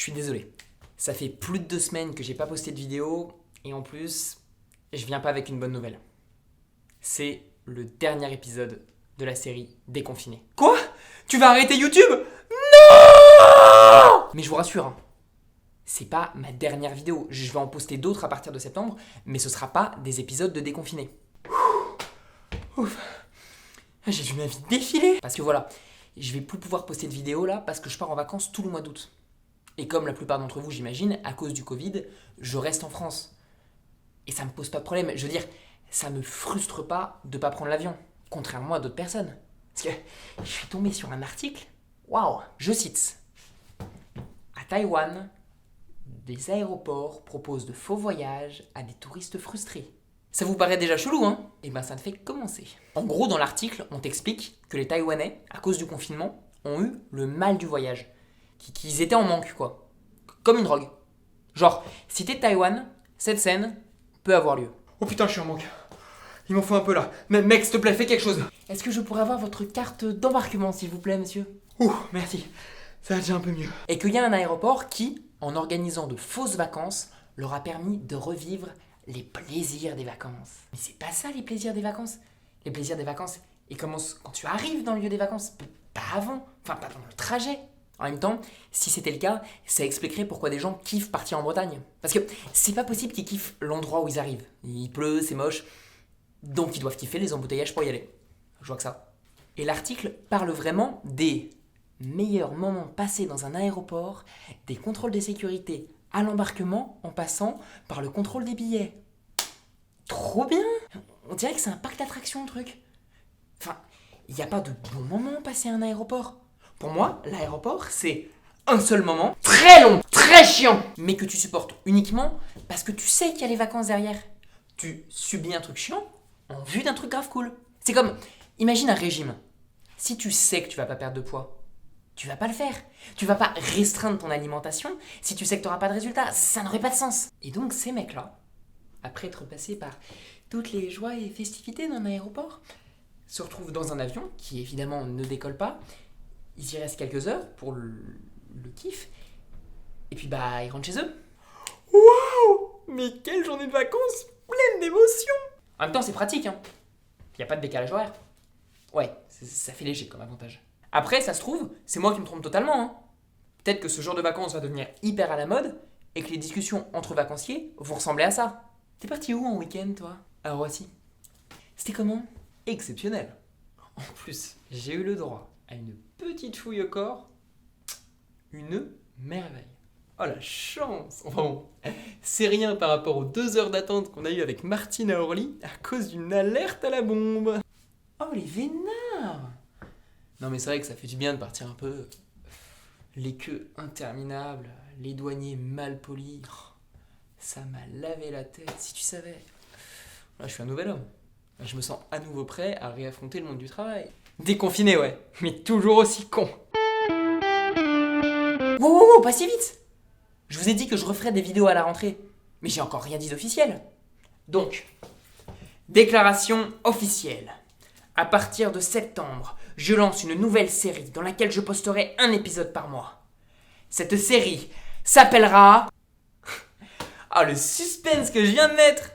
suis désolé. Ça fait plus de 2 semaines que j'ai pas posté de vidéo et en plus, je viens pas avec une bonne nouvelle. C'est le dernier épisode de la série Déconfiné. Quoi ? Tu vas arrêter YouTube ? Non ! Mais je vous rassure, hein, c'est pas ma dernière vidéo. Je vais en poster d'autres à partir de septembre, mais ce sera pas des épisodes de Déconfiné. Ouf. J'ai vu ma vie défiler. Parce que voilà, je vais plus pouvoir poster de vidéos là parce que je pars en vacances tout le mois d'août. Et comme la plupart d'entre vous, j'imagine, à cause du Covid, je reste en France. Et ça me pose pas de problème. Je veux dire, ça me frustre pas de pas prendre l'avion. Contrairement à d'autres personnes. Parce que je suis tombé sur un article. Waouh ! Je cite. À Taïwan, des aéroports proposent de faux voyages à des touristes frustrés. Ça vous paraît déjà chelou, hein ? Eh ben ça ne fait que commencer. En gros, dans l'article, on t'explique que les Taïwanais, à cause du confinement, ont eu le mal du voyage. Qu'ils étaient en manque, quoi. Comme une drogue. Genre, si t'es de Taïwan, cette scène peut avoir lieu. Oh putain, je suis en manque. Il m'en faut un peu là. Mais mec, s'il te plaît, fais quelque chose. Est-ce que je pourrais avoir votre carte d'embarquement, s'il vous plaît, monsieur ? Ouh, merci. Ça va déjà un peu mieux. Et qu'il y a un aéroport qui, en organisant de fausses vacances, leur a permis de revivre les plaisirs des vacances. Mais c'est pas ça, les plaisirs des vacances. Les plaisirs des vacances, ils commencent quand tu arrives dans le lieu des vacances, pas avant. Enfin, pas pendant le trajet. En même temps, si c'était le cas, ça expliquerait pourquoi des gens kiffent partir en Bretagne. Parce que c'est pas possible qu'ils kiffent l'endroit où ils arrivent. Il pleut, c'est moche. Donc ils doivent kiffer les embouteillages pour y aller. Je vois que ça. Et l'article parle vraiment des meilleurs moments passés dans un aéroport, des contrôles de sécurité à l'embarquement en passant par le contrôle des billets. Trop bien ! On dirait que c'est un parc d'attractions le truc. Enfin, il n'y a pas de bon moment passé à un aéroport. Pour moi, l'aéroport, c'est un seul moment, très long, très chiant, mais que tu supportes uniquement parce que tu sais qu'il y a les vacances derrière. Tu subis un truc chiant en vue d'un truc grave cool. C'est comme, imagine un régime. Si tu sais que tu vas pas perdre de poids, tu vas pas le faire. Tu vas pas restreindre ton alimentation si tu sais que tu n'auras pas de résultat. Ça n'aurait pas de sens. Et donc ces mecs-là, après être passés par toutes les joies et festivités d'un aéroport, se retrouvent dans un avion qui évidemment ne décolle pas. Ils y restent quelques heures pour le kiff. Et puis bah, ils rentrent chez eux. Waouh ! Mais quelle journée de vacances pleine d'émotions ! En même temps, c'est pratique, hein. Y a pas de décalage horaire. Ouais, ça fait léger comme avantage. Après, ça se trouve, c'est moi qui me trompe totalement, hein. Peut-être que ce genre de vacances va devenir hyper à la mode et que les discussions entre vacanciers vont ressembler à ça. T'es parti où en week-end, toi ? À Roissy. C'était comment ? Exceptionnel. En plus, j'ai eu le droit à une petite fouille au corps, une merveille. Oh la chance! Enfin bon, c'est rien par rapport aux 2 heures d'attente qu'on a eues avec Martine à Orly à cause d'une alerte à la bombe. Oh les vénards! Non mais c'est vrai que ça fait du bien de partir un peu. Les queues interminables, les douaniers mal polis. Oh, ça m'a lavé la tête, si tu savais. Là je suis un nouvel homme. Je me sens à nouveau prêt à réaffronter le monde du travail. Déconfiné, ouais, mais toujours aussi con. Wow, pas si vite! Je vous ai dit que je referais des vidéos à la rentrée, mais j'ai encore rien dit d'officiel. Donc, déclaration officielle. À partir de septembre, je lance une nouvelle série dans laquelle je posterai un épisode par mois. Cette série s'appellera... Ah, le suspense que je viens de mettre!